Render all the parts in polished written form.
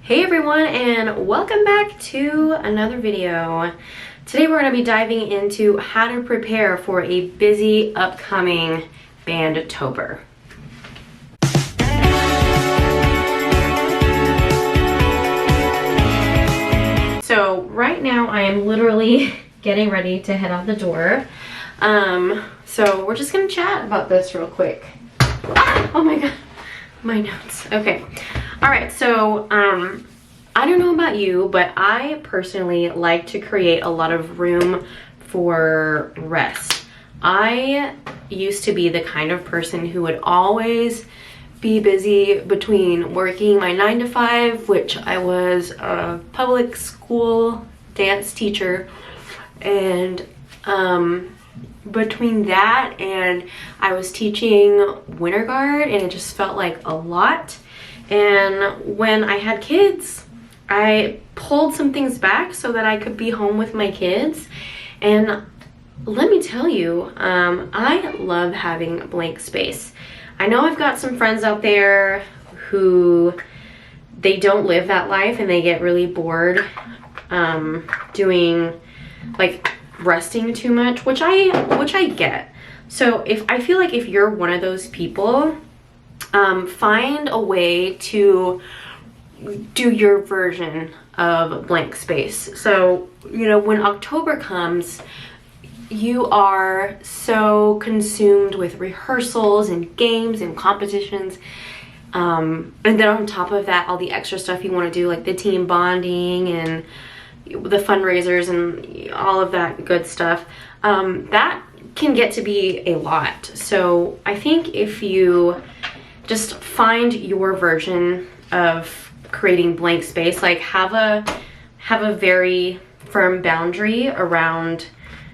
Hey everyone, and welcome back to another video. Today we're going to be diving into how to prepare for a busy upcoming Bandtober. So right now I am literally getting ready to head out the door. So we're just going to chat about this real quick. Oh my god, my notes. Okay. All right, so I don't know about you, but I personally like to create a lot of room for rest. I used to be the kind of person who would always be busy between working my 9 to 5, which I was a public school dance teacher, and between that and I was teaching winter guard, and it just felt like a lot. And when I had kids, I pulled some things back so that I could be home with my kids. And let me tell you, I love having blank space. I know I've got some friends out there who they don't live that life and they get really bored doing like resting too much, which I get. So I feel like if you're one of those people, find a way to do your version of blank space. So, you know, when October comes, you are so consumed with rehearsals and games and competitions. And then on top of that, all the extra stuff you want to do, like the team bonding and the fundraisers and all of that good stuff, that can get to be a lot. So I think if you just find your version of creating blank space, like have a very firm boundary around,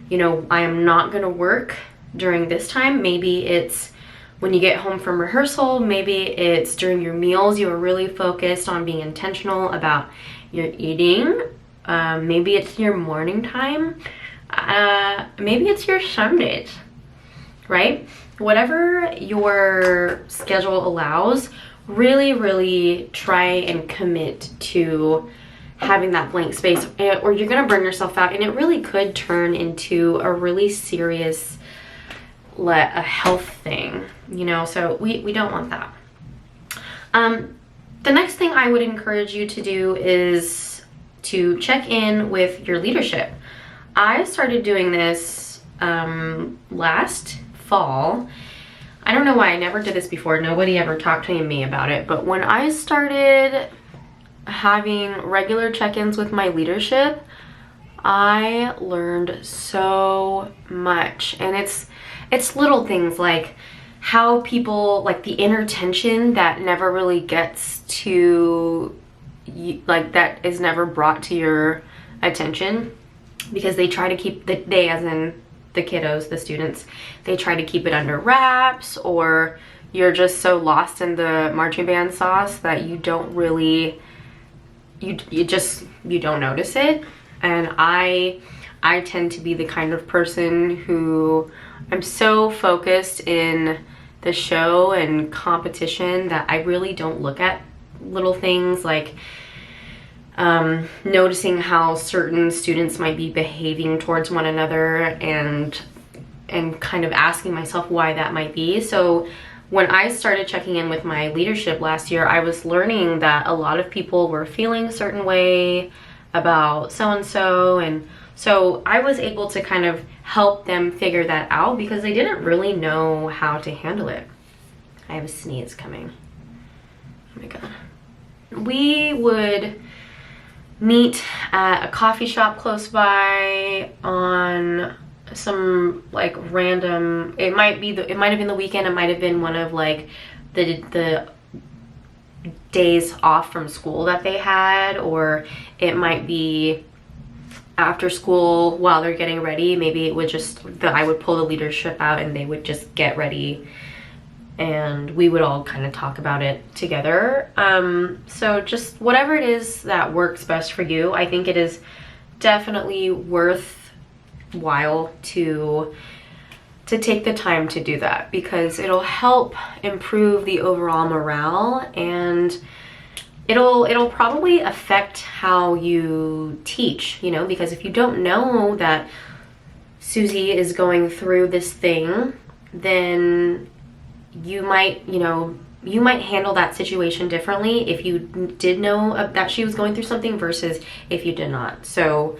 you know, I am not going to work during this time. Maybe it's when you get home from rehearsal, maybe it's during your meals. You are really focused on being intentional about your eating. Maybe it's your morning time. Maybe it's your Sundays, right? Whatever your schedule allows, really try and commit to having that blank space, or you're gonna burn yourself out, and it really could turn into a really serious a health thing, you know. So we don't want that. The next thing I would encourage you to do is to check in with your leadership. I started doing this last fall. I don't know why I never did this before. Nobody ever talked to me about it. But when I started having regular check-ins with my leadership, I learned so much. And it's little things like how people, like the inner tension that never really gets to, like that is never brought to your attention, because they try to keep they as in the kiddos, the students, they try to keep it under wraps, or you're just so lost in the marching band sauce that you don't really, you don't notice it. And I tend to be the kind of person who I'm so focused in the show and competition that I really don't look at little things like noticing how certain students might be behaving towards one another, and kind of asking myself why that might be. So when I started checking in with my leadership last year, I was learning that a lot of people were feeling a certain way about so-and-so, and so I was able to kind of help them figure that out, because they didn't really know how to handle it. I have a sneeze coming. Oh my god. We would meet at a coffee shop close by on some like random, it might have been the weekend, it might have been one of like the days off from school that they had, or it might be after school while they're getting ready. Maybe it would just I would pull the leadership out and they would just get ready, and we would all kind of talk about it together. So just whatever it is that works best for you. I think it is definitely worthwhile to take the time to do that, because it'll help improve the overall morale, and it'll probably affect how you teach, you know, because if you don't know that Susie is going through this thing, then you might, you know, you might handle that situation differently if you did know that she was going through something versus if you did not. So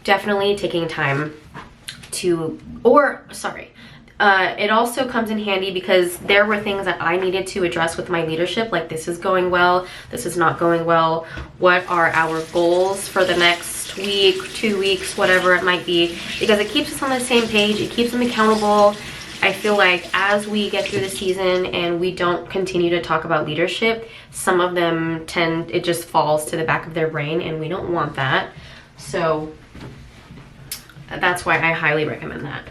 definitely taking time to, it also comes in handy because there were things that I needed to address with my leadership, like this is going well, this is not going well, what are our goals for the next week, 2 weeks, whatever it might be, because it keeps us on the same page, it keeps them accountable. I feel like as we get through the season and we don't continue to talk about leadership, some of them it just falls to the back of their brain, and we don't want that. So that's why I highly recommend that.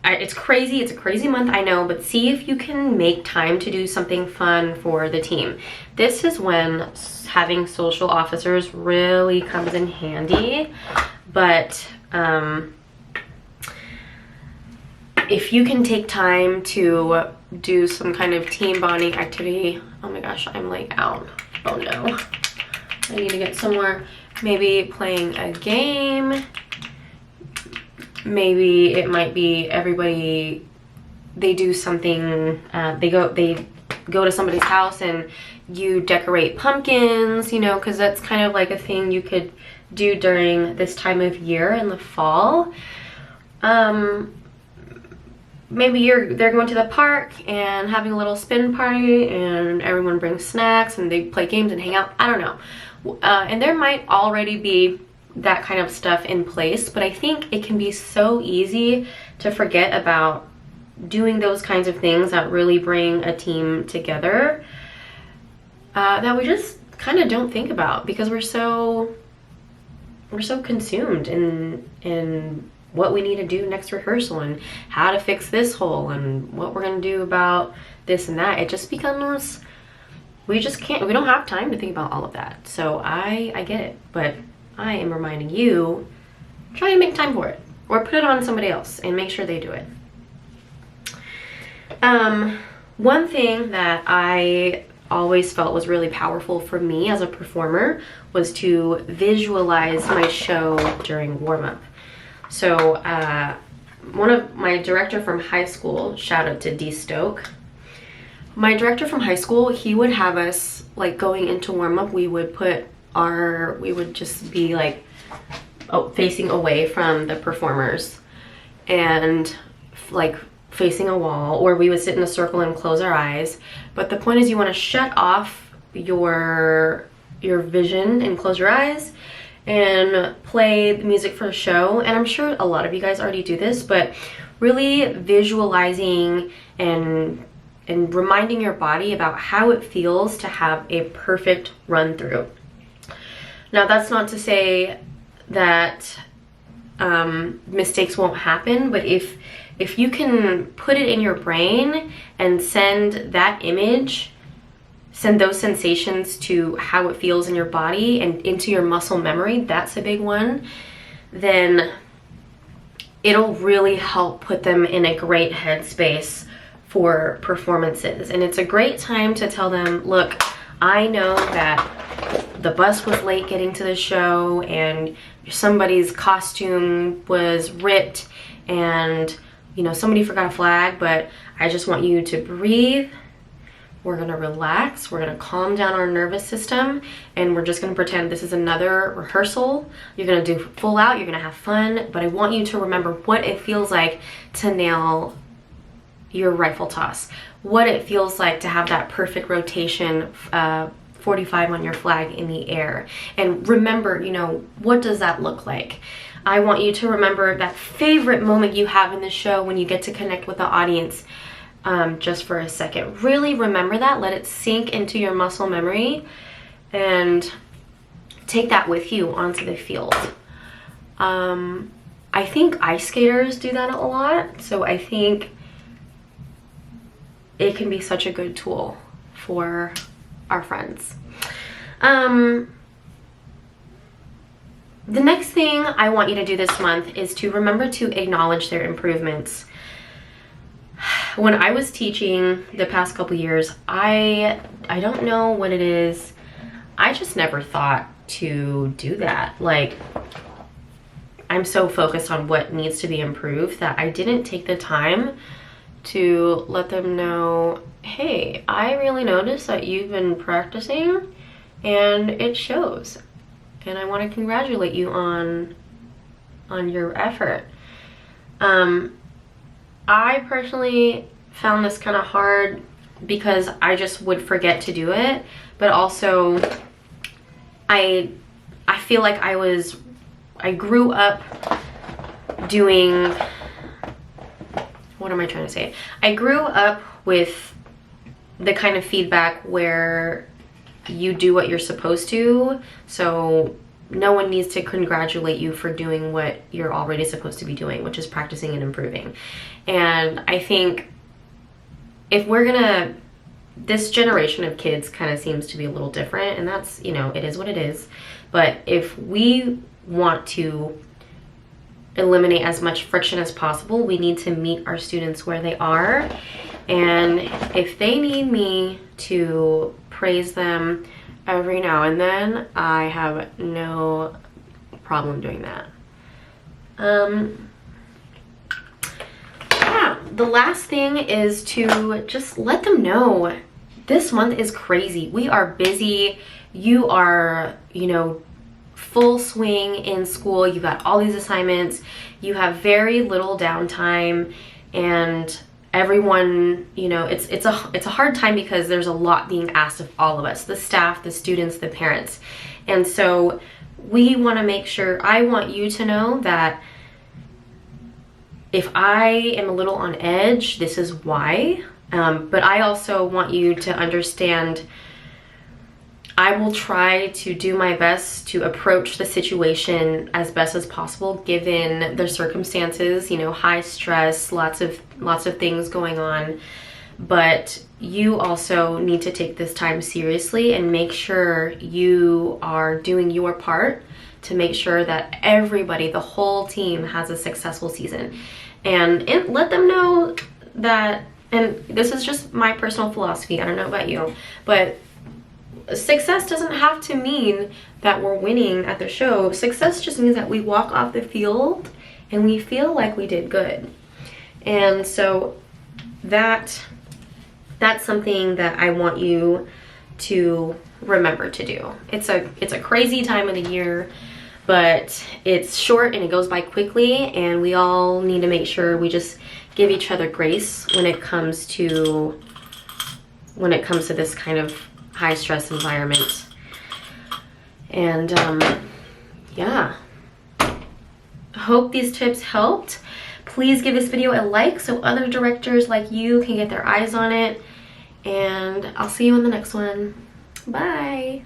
It's crazy, it's a crazy month, I know, but see if you can make time to do something fun for the team. This is when having social officers really comes in handy, but if you can take time to do some kind of team bonding activity, oh my gosh, I'm like out, oh no, I need to get somewhere. Maybe playing a game. Maybe it might be everybody, they do something, they go to somebody's house and you decorate pumpkins, you know, because that's kind of like a thing you could do during this time of year in the fall. Maybe they're going to the park and having a little spin party and everyone brings snacks and they play games and hang out. I don't know. And there might already be that kind of stuff in place, but I think it can be so easy to forget about doing those kinds of things that really bring a team together, that we just kind of don't think about because we're so consumed in what we need to do next rehearsal and how to fix this hole and what we're going to do about this and that. It just becomes, we don't have time to think about all of that. So I get it, but I am reminding you, try and make time for it or put it on somebody else and make sure they do it. One thing that I always felt was really powerful for me as a performer was to visualize my show during warm-up. So my director from high school, shout out to D Stoke, my director from high school, he would have us, like, going into warm-up, we would just be like facing away from the performers and like facing a wall, or we would sit in a circle and close our eyes. But the point is you want to shut off your vision and close your eyes and play the music for a show. And I'm sure a lot of you guys already do this, but really visualizing and reminding your body about how it feels to have a perfect run through. Now, that's not to say that mistakes won't happen, but if you can put it in your brain and send that image, send those sensations to how it feels in your body and into your muscle memory, that's a big one, then it'll really help put them in a great headspace for performances. And it's a great time to tell them, look, I know that the bus was late getting to the show and somebody's costume was ripped and, you know, somebody forgot a flag, but I just want you to breathe. We're gonna relax, we're gonna calm down our nervous system, and we're just gonna pretend this is another rehearsal. You're gonna do full out, you're gonna have fun, but I want you to remember what it feels like to nail your rifle toss, what it feels like to have that perfect rotation 45 on your flag in the air. And remember, you know, what does that look like? I want you to remember that favorite moment you have in the show when you get to connect with the audience, just for a second. Really remember that, let it sink into your muscle memory, and take that with you onto the field. I think ice skaters do that a lot, so I think it can be such a good tool for our friends. The next thing I want you to do this month is to remember to acknowledge their improvements. when I was teaching the past couple years, I don't know what it is. I just never thought to do that. Like, I'm so focused on what needs to be improved that I didn't take the time to let them know, hey, I really noticed that you've been practicing and it shows. And I want to congratulate you on your effort. I personally found this kind of hard because I just would forget to do it, but also I feel like I grew up doing, what am I trying to say? I grew up with the kind of feedback where you do what you're supposed to, so no one needs to congratulate you for doing what you're already supposed to be doing, which is practicing and improving. And I think if we're gonna, this generation of kids kind of seems to be a little different, and that's, you know, it is what it is. But if we want to eliminate as much friction as possible, we need to meet our students where they are. And if they need me to praise them every now and then, I have no problem doing that. Yeah, the last thing is to just let them know this month is crazy. We are busy. You are, you know, full swing in school. You got all these assignments. You have very little downtime, and everyone, you know, it's a hard time because there's a lot being asked of all of us, the staff, the students, the parents. And so we want to make sure, I want you to know that if I am a little on edge, this is why. But I also want you to understand I will try to do my best to approach the situation as best as possible given the circumstances, you know, high stress, lots of things going on. But you also need to take this time seriously and make sure you are doing your part to make sure that everybody, the whole team, has a successful season. And let them know that, and this is just my personal philosophy, I don't know about you, but success doesn't have to mean that we're winning at the show. Success just means that we walk off the field and we feel like we did good. And so that's something that I want you to remember to do. It's a crazy time of the year, but it's short and it goes by quickly, and we all need to make sure we just give each other grace when it comes to this kind of high stress environment. And yeah, hope these tips helped. Please give this video a like so other directors like you can get their eyes on it, and I'll see you in the next one. Bye.